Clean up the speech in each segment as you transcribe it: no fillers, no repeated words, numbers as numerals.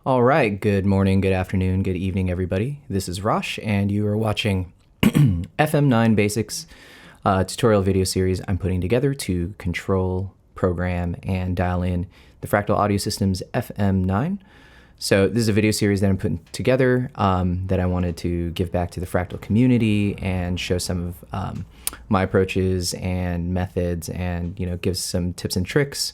All right, good morning, good afternoon, good evening, everybody. This is Rosh, and you are watching FM9 Basics tutorial video series I'm putting together to control, program, and dial in the Fractal Audio Systems FM9. So this is a video series that I'm putting together that I wanted to give back to the Fractal community and show some of my approaches and methods and, give some tips and tricks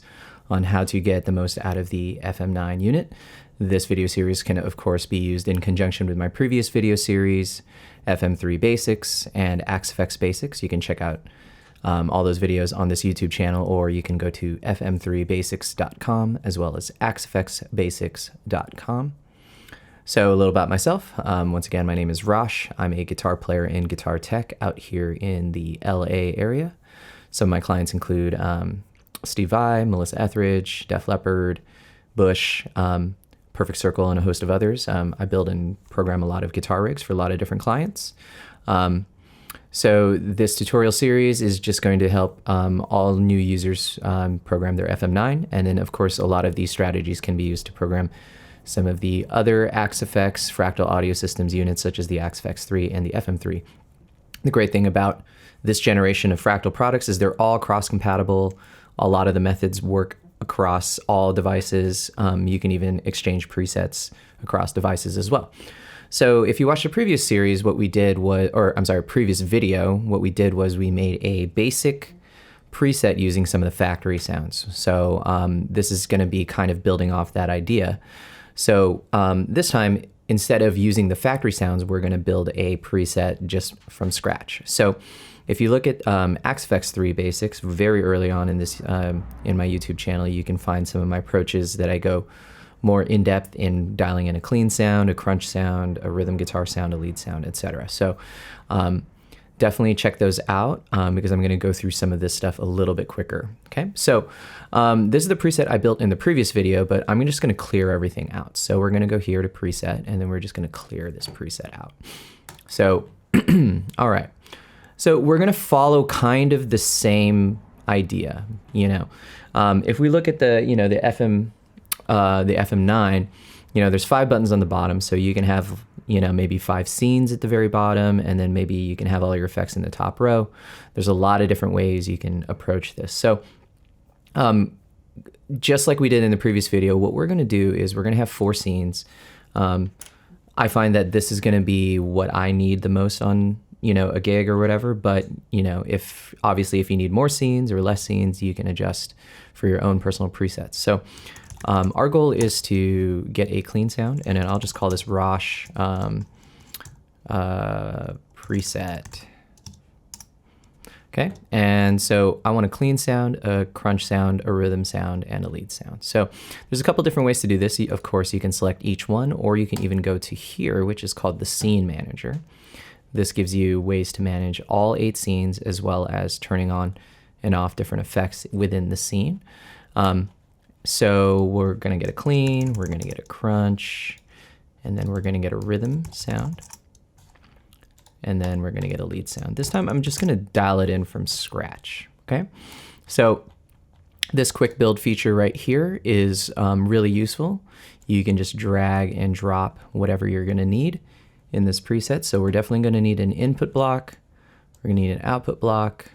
on how to get the most out of the FM9 unit. This video series can, of course, be used in conjunction with my previous video series, FM3 Basics and AxeFX Basics. You can check out all those videos on this YouTube channel, or you can go to fm3basics.com as well as axefxbasics.com. So a little about myself. Once again, my name is Rosh. I'm a guitar player and guitar tech out here in the LA area. Some of my clients include Steve Vai, Melissa Etheridge, Leppard, Bush, Perfect Circle, and a host of others. I build and program a lot of guitar rigs for a lot of different clients. So this tutorial series is just going to help all new users program their FM9. And then, of course, a lot of these strategies can be used to program some of the other AxeFX Fractal Audio Systems units, such as the AxeFX3 and the FM3. The great thing about this generation of Fractal products is they're all cross-compatible. A lot of the methods work across all devices. You can even exchange presets across devices as well. So if you watched the previous series, previous video, what we did was we made a basic preset using some of the factory sounds. So this is going to be kind of building off that idea. So this time, instead of using the factory sounds, we're going to build a preset just from scratch. So if you look at AxeFX3 Basics, very early on in this in my YouTube channel, you can find some of my approaches that I go more in depth in dialing in a clean sound, a crunch sound, a rhythm guitar sound, a lead sound, etc. So definitely check those out because I'm going to go through some of this stuff a little bit quicker. Okay, so this is the preset I built in the previous video, but I'm just going to clear everything out. So we're going to go here to preset, and then we're just going to clear this preset out. So, all right. So we're going to follow kind of the same idea, If we look at the FM9, there's 5 buttons on the bottom, so you can have, maybe 5 scenes at the very bottom, and then maybe you can have all your effects in the top row. There's a lot of different ways you can approach this. So just like we did in the previous video, what we're going to do is we're going to have 4 scenes. I find that this is going to be what I need the most on a gig or whatever, but if you need more scenes or less scenes, you can adjust for your own personal presets. So our goal is to get a clean sound, and then I'll just call this Rosh preset. Okay, and so I want a clean sound, a crunch sound, a rhythm sound, and a lead sound. So there's a couple different ways to do this. Of course, you can select each one, or you can even go to here, which is called the Scene Manager. This gives you ways to manage all 8 scenes, as well as turning on and off different effects within the scene. So we're going to get a clean, we're going to get a crunch, and then we're going to get a rhythm sound, and then we're going to get a lead sound. This time I'm just going to dial it in from scratch, okay? So this quick build feature right here is really useful. You can just drag and drop whatever you're going to need in this preset. So we're definitely going to need an input block, we're going to need an output block,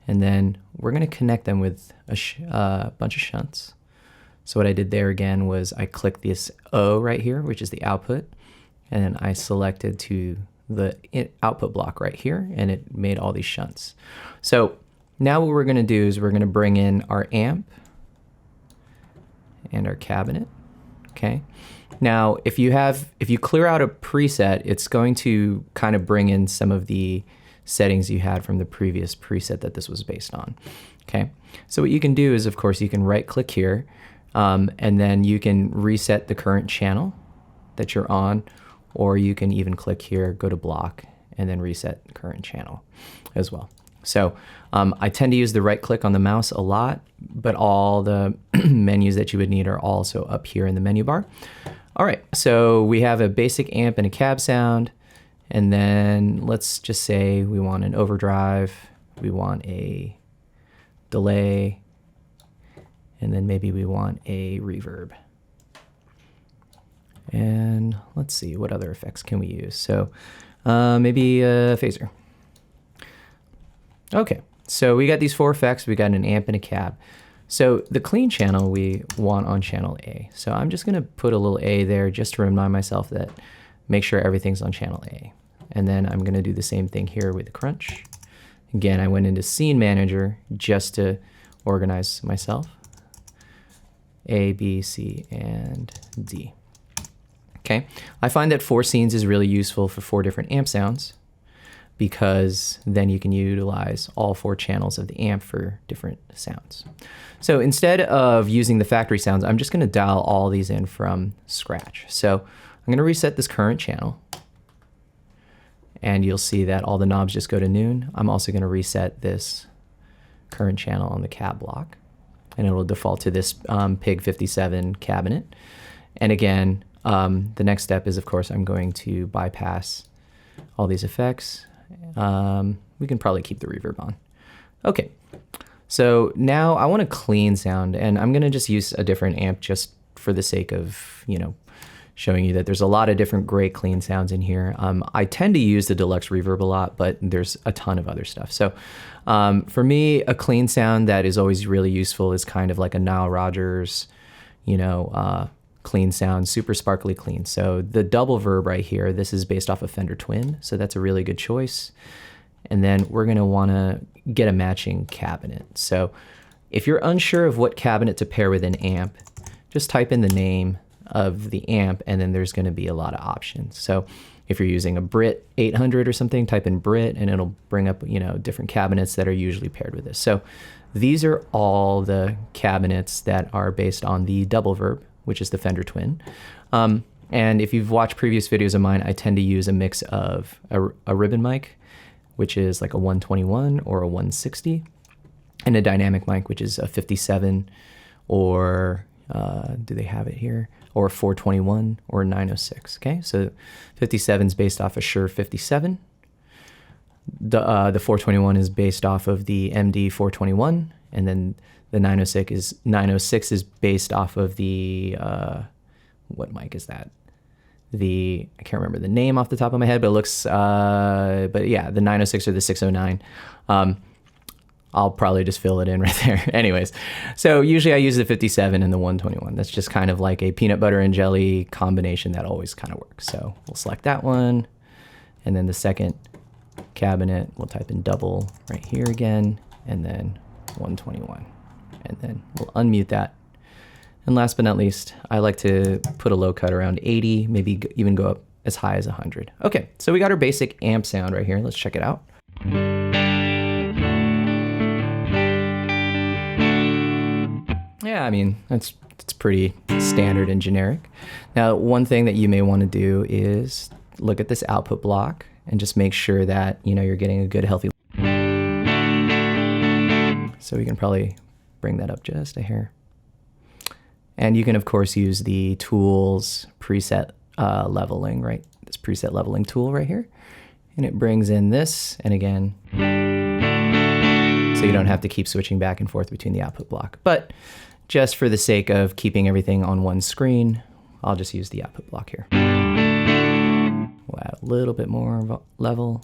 and then we're going to connect them with a bunch of shunts. So what I did there again was I clicked this O right here, which is the output, and then I selected to the output block right here, and it made all these shunts. So now what we're going to do is we're going to bring in our amp and our cabinet. Okay. Now, if you clear out a preset, it's going to kind of bring in some of the settings you had from the previous preset that this was based on. Okay. So what you can do is, of course, you can right click here, and then you can reset the current channel that you're on, or you can even click here, go to block, and then reset current channel as well. So I tend to use the right click on the mouse a lot, but all the menus that you would need are also up here in the menu bar. All right, so we have a basic amp and a cab sound, and then let's just say we want an overdrive, we want a delay, and then maybe we want a reverb. And let's see, what other effects can we use? So maybe a phaser. Okay, so we got these 4 effects. We got an amp and a cab. So the clean channel we want on channel A. So I'm just gonna put a little A there just to remind myself that make sure everything's on channel A. And then I'm gonna do the same thing here with the crunch. Again, I went into Scene Manager just to organize myself. A, B, C, and D. Okay, I find that 4 scenes is really useful for 4 different amp sounds because then you can utilize all 4 channels of the amp for different sounds. So instead of using the factory sounds, I'm just gonna dial all these in from scratch. So I'm gonna reset this current channel and you'll see that all the knobs just go to noon. I'm also gonna reset this current channel on the cab block and it'll default to this PIG 57 cabinet. And again, the next step is, of course, I'm going to bypass all these effects. We can probably keep the reverb on. Okay, so now I want a clean sound, and I'm gonna just use a different amp just for the sake of, showing you that there's a lot of different great clean sounds in here. I tend to use the deluxe reverb a lot, but there's a ton of other stuff. So for me, a clean sound that is always really useful is kind of like a Nile Rodgers, clean sound, super sparkly clean. So the double verb right here, this is based off a Fender Twin, so that's a really good choice. And then we're gonna wanna get a matching cabinet. So if you're unsure of what cabinet to pair with an amp, just type in the name of the amp and then there's gonna be a lot of options. So if you're using a Brit 800 or something, type in Brit and it'll bring up, different cabinets that are usually paired with this. So these are all the cabinets that are based on the double verb, which is the Fender Twin. And if you've watched previous videos of mine, I tend to use a mix of a ribbon mic, which is like a 121 or a 160, and a dynamic mic, which is a 57 or, do they have it here? Or a 421 or a 906, okay? So 57 is based off a Shure 57. The 421 is based off of the MD 421, and then the 906 is based off of the, what mic is that? I can't remember the name off the top of my head, but it looks, but yeah, the 906 or the 609. I'll probably just fill it in right there. Anyways, so usually I use the 57 and the 121. That's just kind of like a peanut butter and jelly combination that always kind of works. So we'll select that one. And then the second cabinet, we'll type in double right here again, and then 121. And then we'll unmute that. And last but not least, I like to put a low cut around 80, maybe even go up as high as 100. Okay, so we got our basic amp sound right here. Let's check it out. Yeah, I mean, it's pretty standard and generic. Now, one thing that you may want to do is look at this output block and just make sure that, you're getting a good, healthy. So we can probably bring that up just a hair. And you can, of course, use the tools preset leveling, right? This preset leveling tool right here. And it brings in this, and again, so you don't have to keep switching back and forth between the output block. But just for the sake of keeping everything on one screen, I'll just use the output block here. We'll add a little bit more level.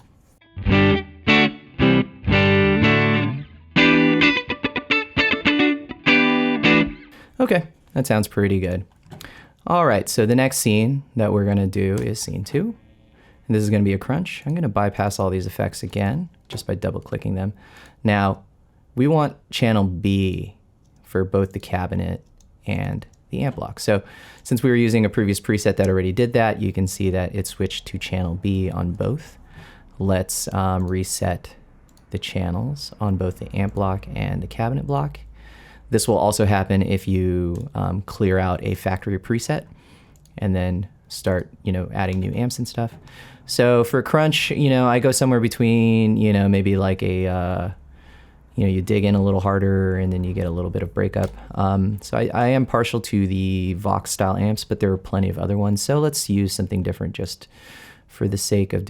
Okay, that sounds pretty good. All right, so the next scene that we're gonna do is scene 2. And this is gonna be a crunch. I'm gonna bypass all these effects again, just by double clicking them. Now, we want channel B for both the cabinet and the amp block. So since we were using a previous preset that already did that, you can see that it switched to channel B on both. Let's reset the channels on both the amp block and the cabinet block. This will also happen if you clear out a factory preset and then start, adding new amps and stuff. So for crunch, I go somewhere between, maybe like a, you dig in a little harder and then you get a little bit of breakup. So I am partial to the Vox style amps, but there are plenty of other ones. So let's use something different just for the sake of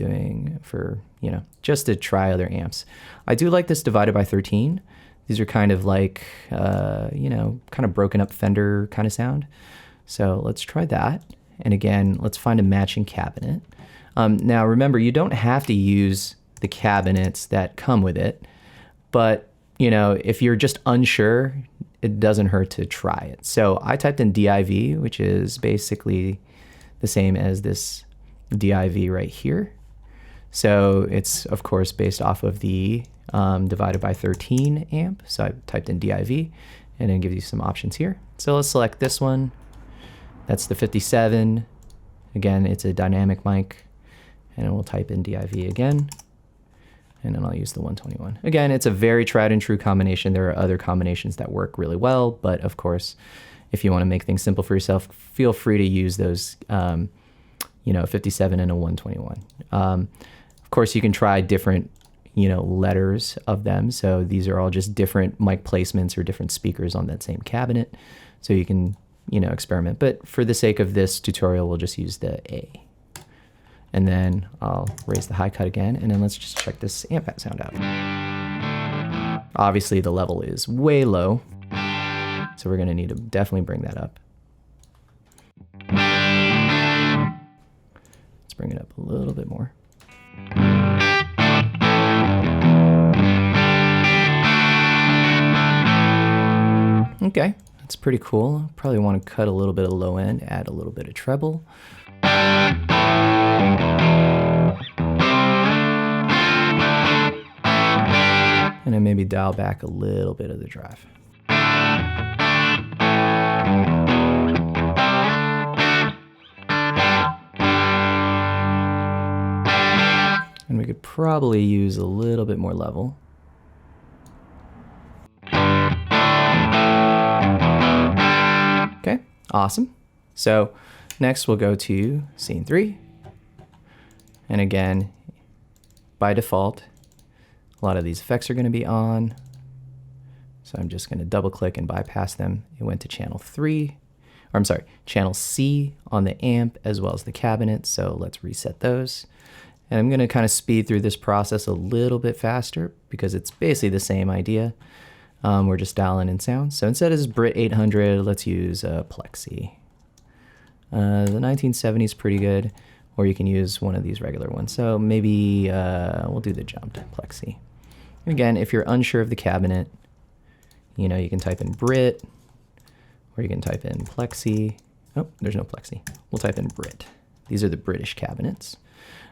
just to try other amps. I do like this divided by 13. These are kind of like, kind of broken up Fender kind of sound. So let's try that. and again, let's find a matching cabinet. Now remember, you don't have to use the cabinets that come with it, but you know, if you're just unsure, it doesn't hurt to try it. So I typed in DIV, which is basically the same as this DIV right here. So it's of course based off of the divided by 13 amp. So I typed in DIV and it gives you some options here. So let's select this one. That's the 57. Again, it's a dynamic mic, and then we'll type in DIV again. And then I'll use the 121. Again, it's a very tried and true combination. There are other combinations that work really well, but of course, if you want to make things simple for yourself, feel free to use those, you know, 57 and a 121. Of course, you can try different, you know, letters of them. So these are all just different mic placements or different speakers on that same cabinet. So you can, you know, experiment. But for the sake of this tutorial, we'll just use the A. And then I'll raise the high cut again, and then let's just check this amp sound out. Obviously the level is way low, so we're gonna need to definitely bring that up. Let's bring it up a little bit more. Okay, that's pretty cool. Probably want to cut a little bit of low end, add a little bit of treble. And then maybe dial back a little bit of the drive. And we could probably use a little bit more level. Okay, awesome. So next we'll go to scene 3. And again, by default, a lot of these effects are going to be on. So I'm just going to double click and bypass them. It went to channel 3, or I'm sorry, channel C on the amp as well as the cabinet. So let's reset those. And I'm going to kind of speed through this process a little bit faster because it's basically the same idea. We're just dialing in sound. So instead of this Brit 800, let's use Plexi. The 1970 is pretty good, or you can use one of these regular ones. So maybe we'll do the jumped Plexi. Again, if you're unsure of the cabinet, you know, you can type in Brit, or you can type in Plexi. Oh, there's no Plexi. We'll type in Brit. These are the British cabinets,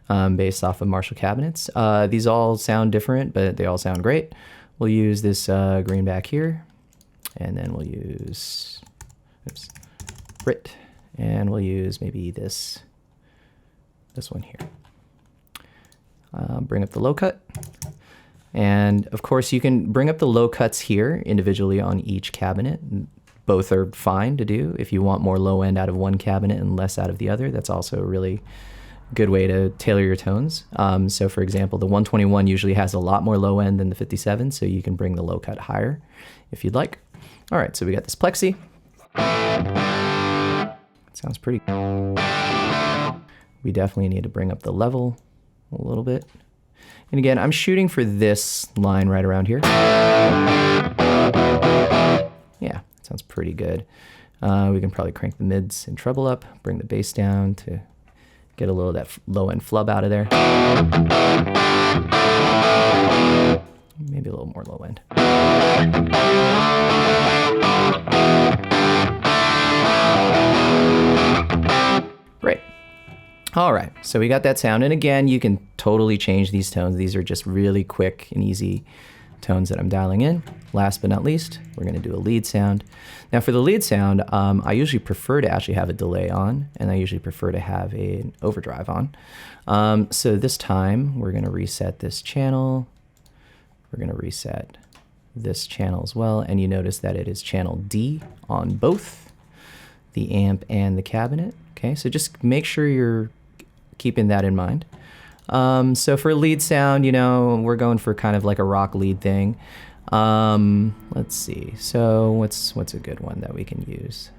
based off of Marshall cabinets. These all sound different, but they all sound great. We'll use this greenback here, and then we'll use, oops, Brit, and we'll use maybe this one here. Bring up the low cut. And of course you can bring up the low cuts here individually on each cabinet. Both are fine to do. If you want more low end out of one cabinet and less out of the other, that's also a really good way to tailor your tones. So for example, the 121 usually has a lot more low end than the 57, so you can bring the low cut higher if you'd like. All right, so we got this Plexi. Sounds pretty. We definitely need to bring up the level a little bit. And again, I'm shooting for this line right around here. Yeah, that sounds pretty good. We can probably crank the mids and treble up, bring the bass down to get a little of that low end flub out of there. Maybe a little more low end. Great. All right, so we got that sound. And again, you can totally change these tones. These are just really quick and easy tones that I'm dialing in. Last but not least, we're gonna do a lead sound. Now for the lead sound, I usually prefer to actually have a delay on, and I usually prefer to have an overdrive on. So this time, we're gonna reset this channel. We're gonna reset this channel as well, and you notice that it is channel D on both the amp and the cabinet. Okay, so just make sure you're keeping that in mind. So for lead sound, you know, we're going for kind of like a rock lead thing. Let's see. So what's a good one that we can use?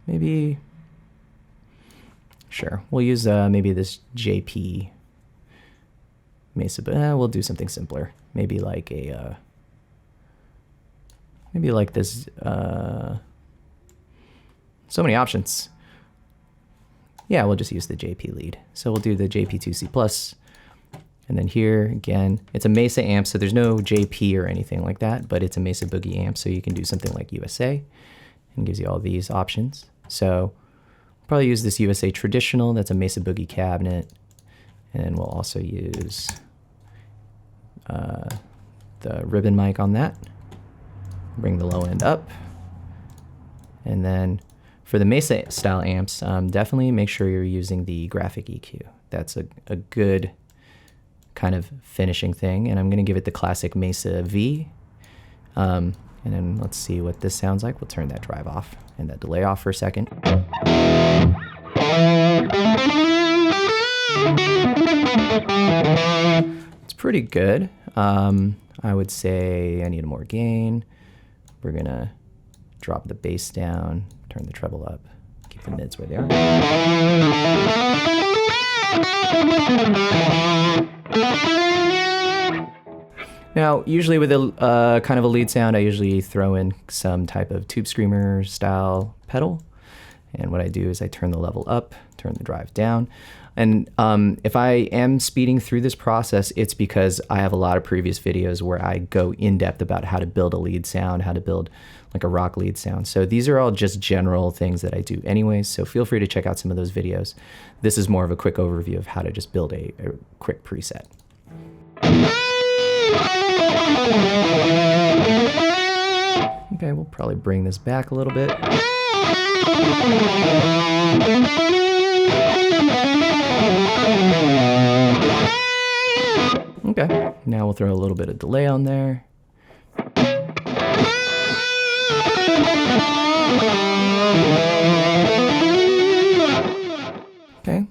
Maybe, sure. We'll use maybe this JP Mesa, but we'll do something simpler. Maybe like a, maybe like this, So many options. Yeah, we'll just use the JP lead. So we'll do the JP2C+. And then here, again, it's a Mesa amp, so there's no JP or anything like that, but it's a Mesa Boogie amp, so you can do something like USA, and gives you all these options. So we'll probably use this USA Traditional, that's a Mesa Boogie cabinet, and we'll also use the ribbon mic on that. Bring the low end up. And then for the Mesa style amps, definitely make sure you're using the graphic EQ. That's a good kind of finishing thing, and I'm going to give it the classic Mesa V. And then let's see what this sounds like. We'll turn that drive off and that delay off for a second. It's pretty good. I would say I need more gain. We're going to drop the bass down, turn the treble up, keep the mids where they are. Now, usually with a kind of a lead sound, I usually throw in some type of tube screamer style pedal. And what I do is I turn the level up, turn the drive down. And if I am speeding through this process, it's because I have a lot of previous videos where I go in depth about how to build a lead sound, how to build like a rock lead sound. So these are all just general things that I do anyways. So feel free to check out some of those videos. This is more of a quick overview of how to just build a quick preset. Okay, we'll probably bring this back a little bit. Okay, now we'll throw a little bit of delay on there. Okay,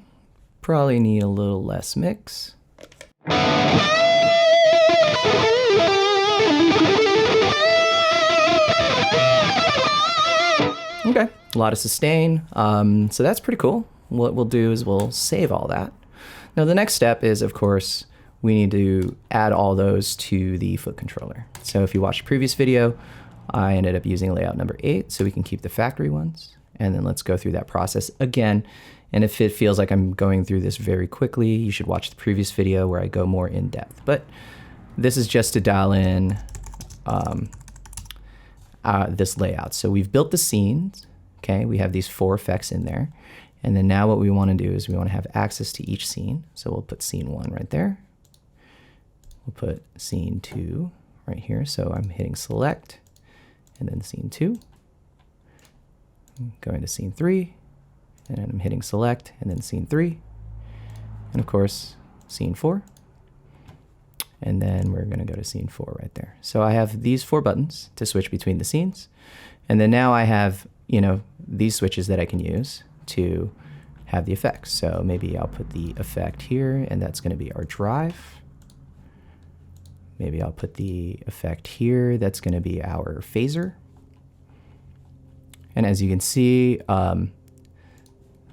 probably need a little less mix. Okay, a lot of sustain, so that's pretty cool. What we'll do is we'll save all that. Now the next step is, of course, we need to add all those to the foot controller. So if you watched the previous video, I ended up using layout number 8, so we can keep the factory ones. And then let's go through that process again. And if it feels like I'm going through this very quickly, you should watch the previous video where I go more in depth. But this is just to dial in this layout. So we've built the scenes, okay? We have these 4 effects in there. And then now what we want to do is we want to have access to each scene. So we'll put scene 1 right there. We'll put scene 2 right here. So I'm hitting select and then scene 2. I'm going to scene 3 and then I'm hitting select and then scene 3. And of course, scene 4. And then we're going to go to scene 4 right there. So I have these 4 buttons to switch between the scenes. And then now I have, these switches that I can use to have the effects. So maybe I'll put the effect here, and that's going to be our drive. Maybe I'll put the effect here, that's going to be our phaser. And as you can see,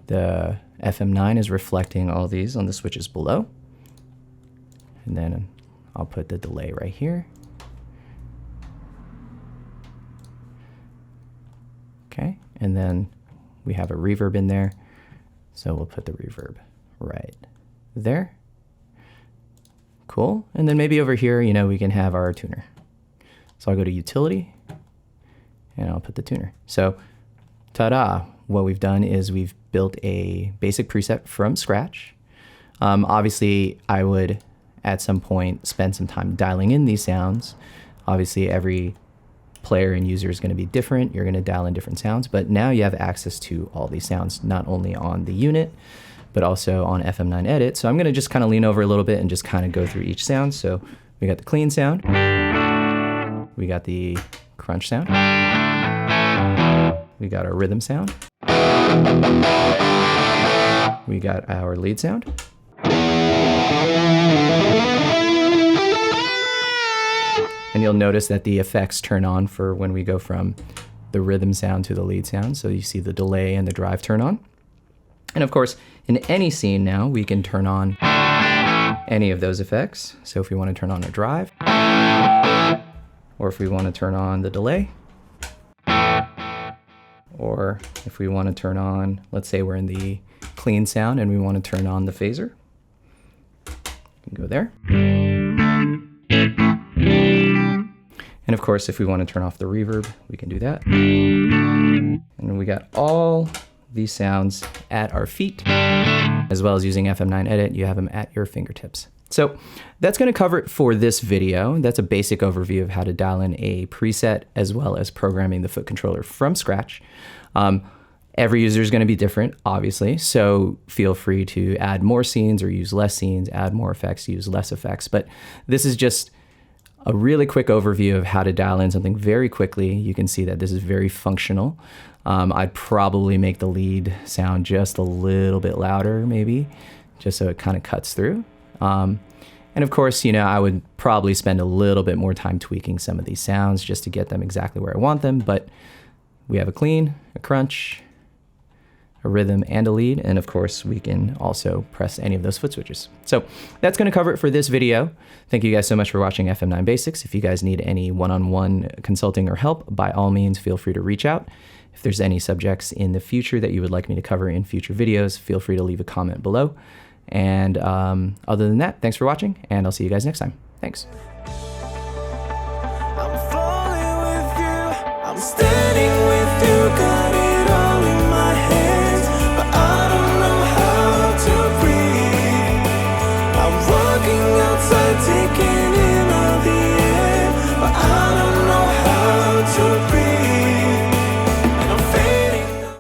the FM9 is reflecting all these on the switches below. And then I'll put the delay right here. Okay, and then we have a reverb in there. So we'll put the reverb right there. Cool, and then maybe over here, we can have our tuner. So I'll go to utility and I'll put the tuner. So ta-da, what we've done is we've built a basic preset from scratch. Obviously, I would at some point spend some time dialing in these sounds. Obviously, every player and user is going to be different. You're going to dial in different sounds, but now you have access to all these sounds, not only on the unit, but also on FM9 Edit. So I'm going to just kind of lean over a little bit and just kind of go through each sound. So we got the clean sound. We got the crunch sound. We got our rhythm sound. We got our lead sound. And you'll notice that the effects turn on for when we go from the rhythm sound to the lead sound. So you see the delay and the drive turn on. And of course, in any scene now, we can turn on any of those effects. So if we want to turn on a drive, or if we want to turn on the delay, Or if we want to turn on, let's say we're in the clean sound and we want to turn on the phaser, we can go there. And of course, if we want to turn off the reverb, we can do that. And we got all these sounds at our feet, as well as using FM9 Edit, you have them at your fingertips. So that's going to cover it for this video. That's a basic overview of how to dial in a preset, as well as programming the foot controller from scratch. Every user is going to be different, obviously, so feel free to add more scenes or use less scenes, add more effects, use less effects. But this is just a really quick overview of how to dial in something very quickly. You can see that this is very functional. I'd probably make the lead sound just a little bit louder, maybe, just so it kind of cuts through. And of course, I would probably spend a little bit more time tweaking some of these sounds just to get them exactly where I want them. But we have a clean, a crunch, a rhythm, and a lead. And of course, we can also press any of those foot switches. So that's going to cover it for this video. Thank you guys so much for watching FM9 Basics. If you guys need any one-on-one consulting or help, by all means, feel free to reach out. If there's any subjects in the future that you would like me to cover in future videos, feel free to leave a comment below. And other than that, thanks for watching, and I'll see you guys next time. Thanks. I'm falling with you, I'm standing with you, 'cause